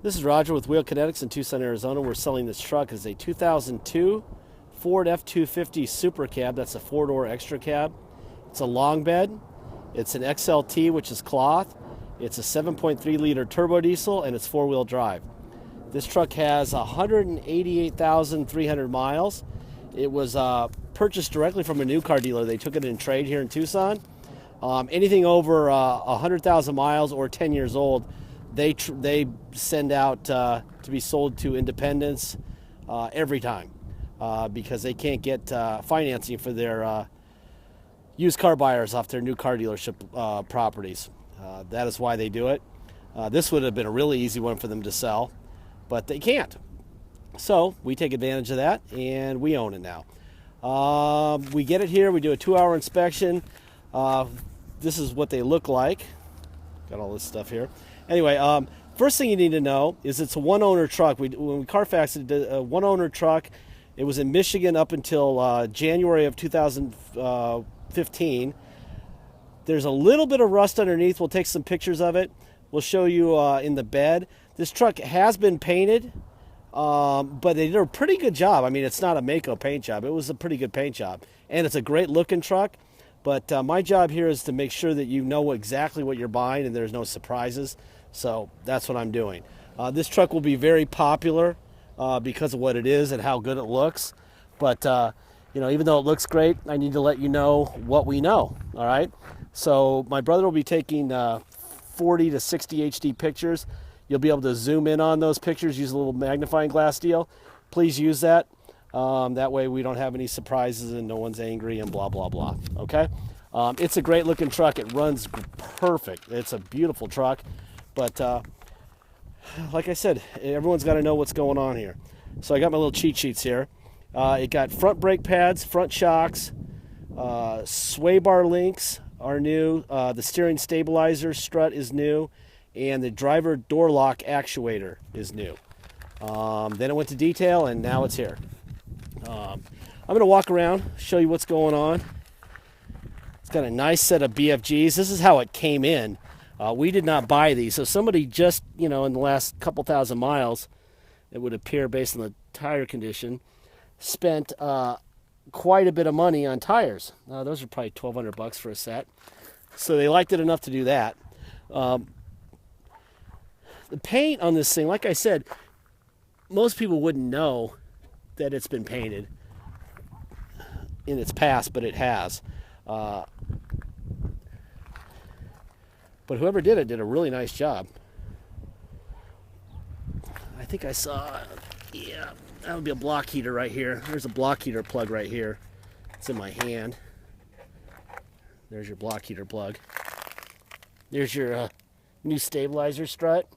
This is Roger with Kinetics in Tucson, Arizona. We're selling this truck as a 2002 Ford F250 Super Cab. That's a four-door extra cab. It's a long bed. It's an XLT, which is cloth. It's a 7.3 liter turbo diesel, and it's four-wheel drive. This truck has 188,300 miles. It was purchased directly from a new car dealer. They took it in trade here in Tucson. Anything over 100,000 miles or 10 years old, they send out to be sold to independents every time because they can't get financing for their used car buyers off their new car dealership properties. That is why they do it. This would have been a really easy one for them to sell, but they can't. So we take advantage of that, and we own it now. We get it here. We do a 2-hour inspection. This is what they look like. Got all this stuff here. Anyway, first thing you need to know is it's a one-owner truck. When we Carfaxed it, a one-owner truck. It was in Michigan up until January of 2015. There's a little bit of rust underneath. We'll take some pictures of it. We'll show you in the bed. This truck has been painted, but they did a pretty good job. I mean, it's not a Mako paint job. It was a pretty good paint job, and it's a great-looking truck. But my job here is to make sure that you know exactly what you're buying and there's no surprises. So that's what I'm doing. This truck will be very popular because of what it is and how good it looks. But, even though it looks great, I need to let you know what we know, all right? So my brother will be taking 40 to 60 HD pictures. You'll be able to zoom in on those pictures, use a little magnifying glass deal. Please use that. That way we don't have any surprises and no one's angry and blah, blah, blah. Okay? It's a great looking truck. It runs perfect. It's a beautiful truck. But like I said, everyone's got to know what's going on here. So I got my little cheat sheets here. It got front brake pads, front shocks, sway bar links are new. The steering stabilizer strut is new. And the driver door lock actuator is new. Then it went to detail, and now it's here. I'm going to walk around, show you what's going on. It's got a nice set of BFGs. This is how it came in. We did not buy these. So somebody just, in the last couple thousand miles, it would appear based on the tire condition, spent quite a bit of money on tires. Those are probably $1,200 for a set. So they liked it enough to do that. The paint on this thing, like I said, most people wouldn't know that it's been painted in its past, but it has. But whoever did it did a really nice job. I think I saw, that would be a block heater right here. There's a block heater plug right here. It's in my hand. There's your block heater plug. There's your new stabilizer strut.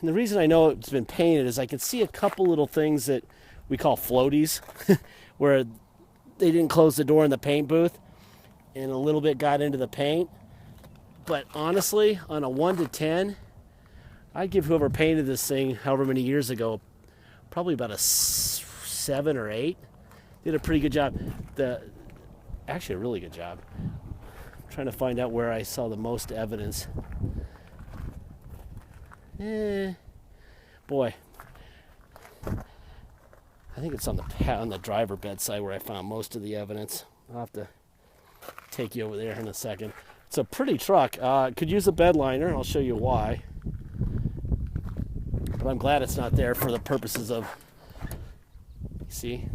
And the reason I know it's been painted is I can see a couple little things that we call floaties, where they didn't close the door in the paint booth, and a little bit got into the paint. But honestly, on a 1 to 10, I'd give whoever painted this thing however many years ago probably about a 7 or 8. Did a pretty good job. Actually, a really good job. I'm trying to find out where I saw the most evidence. Boy, I think it's on the driver bedside where I found most of the evidence. I'll have to take you over there in a second. It's a pretty truck. Could use a bed liner. I'll show you why. But I'm glad it's not there for the purposes of, see?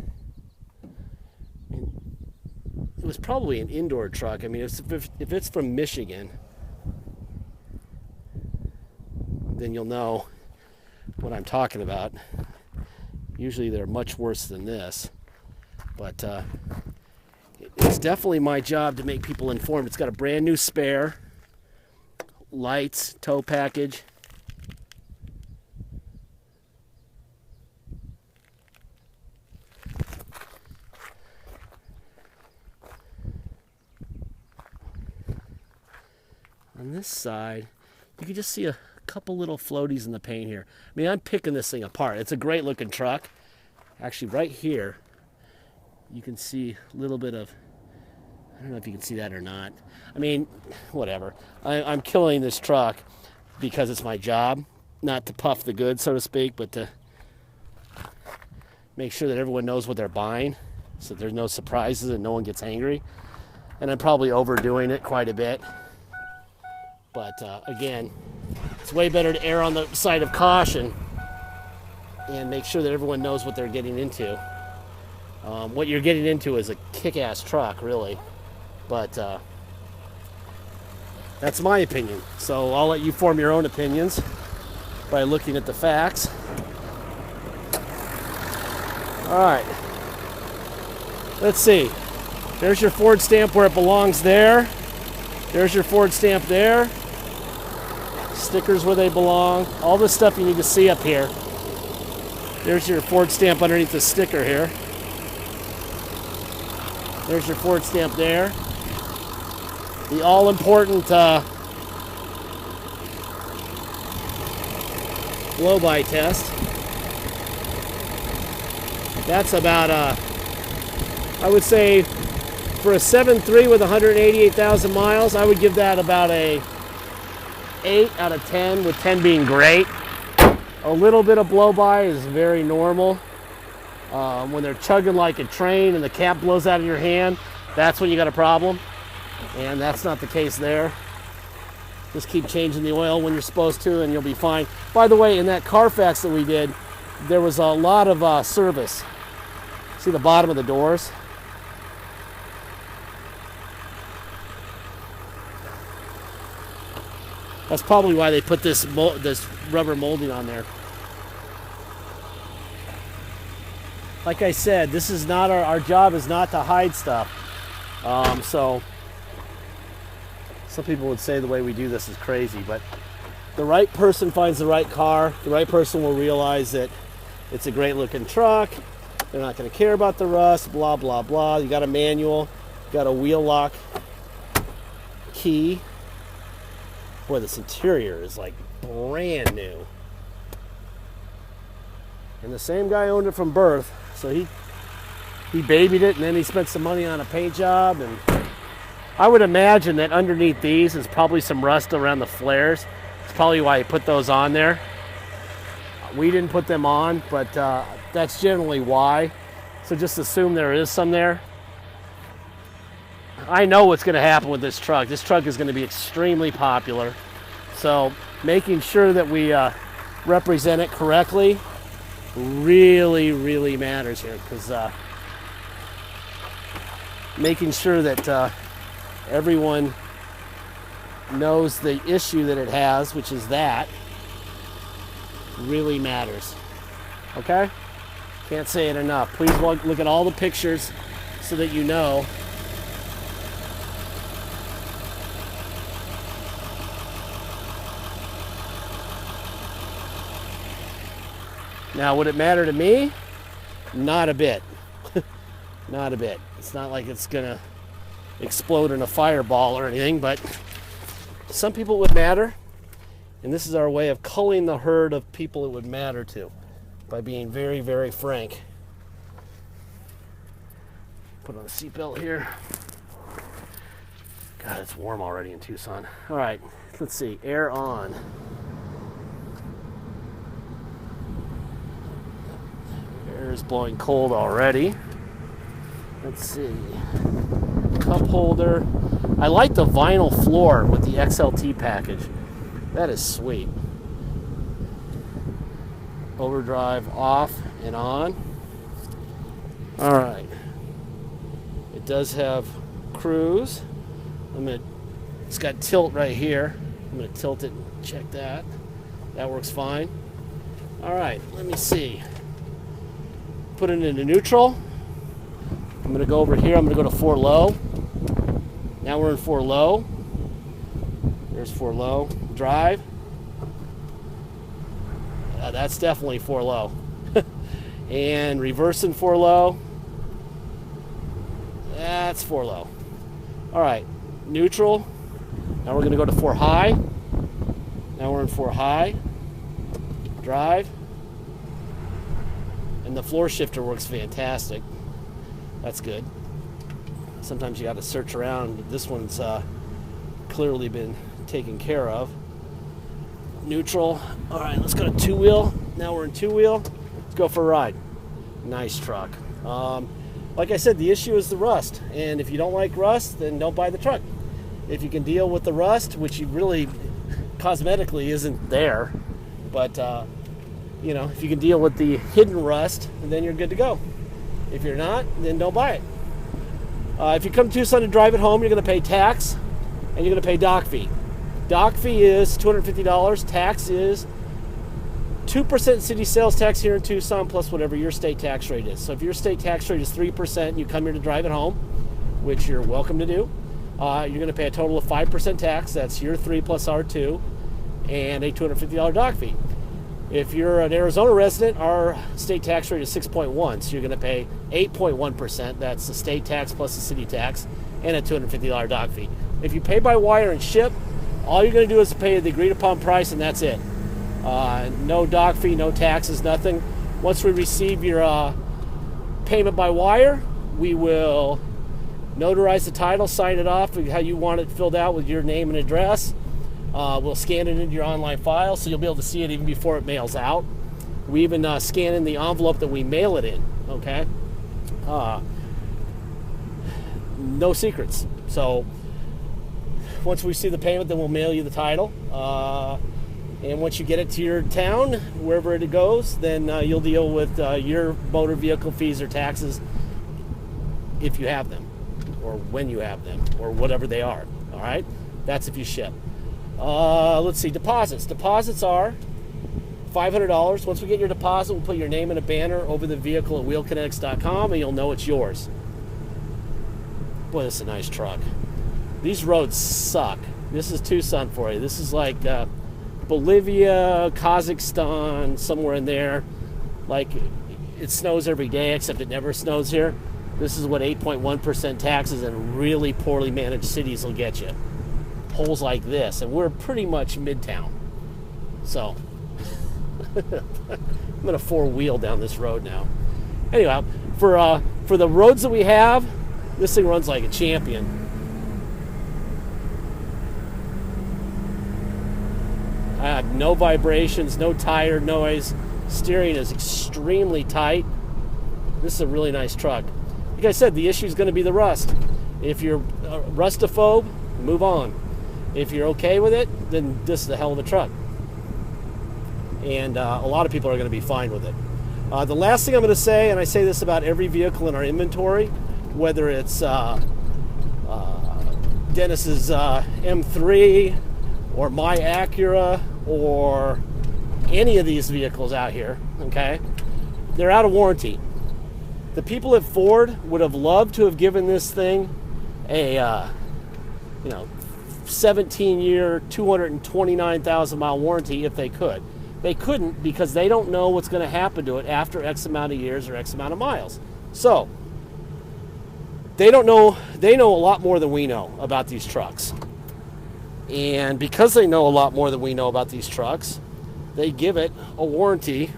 It was probably an indoor truck. I mean, if it's from Michigan, then you'll know what I'm talking about. Usually they're much worse than this, but it's definitely my job to make people informed. It's got a brand new spare, lights, tow package. On this side, you can just see a couple little floaties in the paint here. I mean, I'm picking this thing apart. It's a great looking truck. Actually, right here, you can see a little bit of I don't know if you can see that or not. I mean, whatever. I'm killing this truck because it's my job, not to puff the goods, so to speak, but to make sure that everyone knows what they're buying so there's no surprises and no one gets angry. And I'm probably overdoing it quite a bit. But again, it's way better to err on the side of caution and make sure that everyone knows what they're getting into. What you're getting into is a kick-ass truck, really. But that's my opinion. So I'll let you form your own opinions by looking at the facts. All right. Let's see. There's your Ford stamp where it belongs there. There's your Ford stamp there. Stickers where they belong. All the stuff you need to see up here. There's your Ford stamp underneath the sticker here. There's your Ford stamp there. The all-important blow-by test. That's about, I would say, for a 7.3 with 188,000 miles, I would give that about a 8 out of 10, with 10 being great. A little bit of blow-by is very normal. When they're chugging like a train and the cap blows out of your hand, that's when you got a problem. And that's not the case there. Just keep changing the oil when you're supposed to and you'll be fine. By the way, in that Carfax that we did, there was a lot of service. See the bottom of the doors? That's probably why they put this rubber molding on there. Like I said, this is not our job is not to hide stuff. So some people would say the way we do this is crazy, but the right person finds the right car. The right person will realize that it's a great looking truck. They're not going to care about the rust, blah, blah, blah. You got a manual, you got a wheel lock key. Boy, this interior is like brand new. And the same guy owned it from birth, so he babied it, and then he spent some money on a paint job. And I would imagine that underneath these is probably some rust around the flares. It's probably why he put those on there. We didn't put them on, but that's generally why. So just assume there is some there. I know what's going to happen with this truck. This truck is going to be extremely popular. So making sure that we represent it correctly really, really matters here, because making sure that everyone knows the issue that it has, which is that, really matters. Okay? Can't say it enough. Please look at all the pictures so that you know. Now, would it matter to me? Not a bit. Not a bit. It's not like it's gonna explode in a fireball or anything, but some people it would matter. And this is our way of culling the herd of people it would matter to by being very, very frank. Put on a seatbelt here. God, it's warm already in Tucson. All right, let's see. Air on. Air is blowing cold already. Let's see. Cup holder. I like the vinyl floor with the XLT package. That is sweet. Overdrive off and on. All right. It does have cruise. It's got tilt right here. I'm going to tilt it and check that. That works fine. All right, let me see. Put it into neutral. I'm going to go over here. I'm going to go to 4 low. Now we're in 4 low. There's 4 low. Drive. That's definitely 4 low. And reversing 4 low. That's 4 low. All right, neutral. Now we're going to go to 4 high. Now we're in 4 high. Drive. And the floor shifter works fantastic. That's good. Sometimes you got to search around. This one's clearly been taken care of. Neutral. All right, let's go to two-wheel. Now we're in two-wheel. Let's go for a ride. Nice truck. Like I said, the issue is the rust. And if you don't like rust, then don't buy the truck. If you can deal with the rust, which you really cosmetically isn't there, but if you can deal with the hidden rust, then you're good to go. If you're not, then don't buy it. If you come to Tucson to drive it home, you're going to pay tax and you're going to pay dock fee. Dock fee is $250. Tax is 2% city sales tax here in Tucson plus whatever your state tax rate is. So if your state tax rate is 3% and you come here to drive it home, which you're welcome to do, you're going to pay a total of 5% tax. That's your 3 plus our 2 and a $250 dock fee. If you're an Arizona resident, our state tax rate is 6.1, so you're going to pay 8.1%. That's the state tax plus the city tax and a $250 dock fee. If you pay by wire and ship, all you're going to do is pay the agreed upon price, and that's it. No dock fee, no taxes, nothing. Once we receive your payment by wire, we will notarize the title, sign it off how you want it filled out with your name and address. We'll scan it into your online file so you'll be able to see it even before it mails out. We even scan in the envelope that we mail it in, okay? No secrets. So once we see the payment, then we'll mail you the title. And once you get it to your town, wherever it goes, then you'll deal with your motor vehicle fees or taxes if you have them, or when you have them, or whatever they are, all right? That's if you ship. Let's see, deposits. Deposits are $500. Once we get your deposit, we'll put your name in a banner over the vehicle at wheelkinetics.com, and you'll know it's yours. Boy, this is a nice truck. These roads suck. This is Tucson for you. This is like Bolivia, Kazakhstan, somewhere in there. Like, it snows every day, except it never snows here. This is what 8.1% taxes in really poorly managed cities will get you. Holes like this, and we're pretty much midtown. So I'm gonna four-wheel down this road now. Anyway, for the roads that we have, this thing runs like a champion. I have no vibrations, no tire noise. Steering is extremely tight. This is a really nice truck. Like I said, the issue is going to be the rust. If you're rustophobe, move on. If you're okay with it, then this is a hell of a truck. And a lot of people are going to be fine with it. The last thing I'm going to say, and I say this about every vehicle in our inventory, whether it's Dennis's M3 or my Acura or any of these vehicles out here, okay, they're out of warranty. The people at Ford would have loved to have given this thing a 17-year, 229,000 mile warranty if they could. They couldn't because they don't know what's going to happen to it after X amount of years or X amount of miles. So they don't know. They know a lot more than we know about these trucks. And because they know a lot more than we know about these trucks, they give it a warranty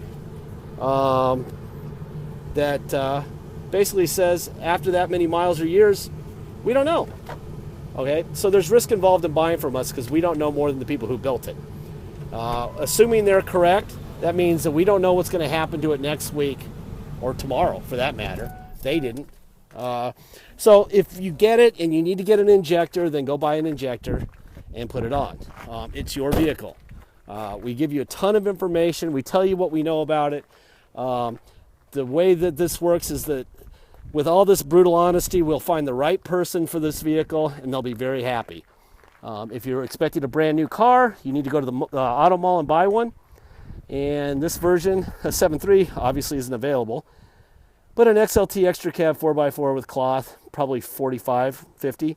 that basically says after that many miles or years, we don't know. Okay, so there's risk involved in buying from us because we don't know more than the people who built it. Assuming they're correct, that means that we don't know what's going to happen to it next week or tomorrow, for that matter. They didn't. So if you get it and you need to get an injector, then go buy an injector and put it on. It's your vehicle. We give you a ton of information. We tell you what we know about it. The way that this works is that with all this brutal honesty, we'll find the right person for this vehicle and they'll be very happy. If you're expecting a brand new car, you need to go to the auto mall and buy one. And this version, a 7.3, obviously isn't available. But an XLT extra cab 4x4 with cloth, probably $45-$50.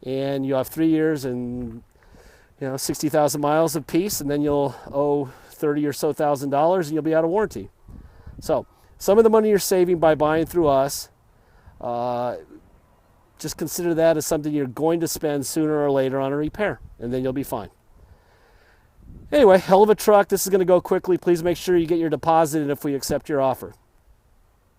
And you have 3 years and 60,000 miles of peace, and then you'll owe $30,000 or so and you'll be out of warranty. So some of the money you're saving by buying through us, just consider that as something you're going to spend sooner or later on a repair, and then you'll be fine. Anyway, hell of a truck. This is going to go quickly. Please make sure you get your deposit in if we accept your offer.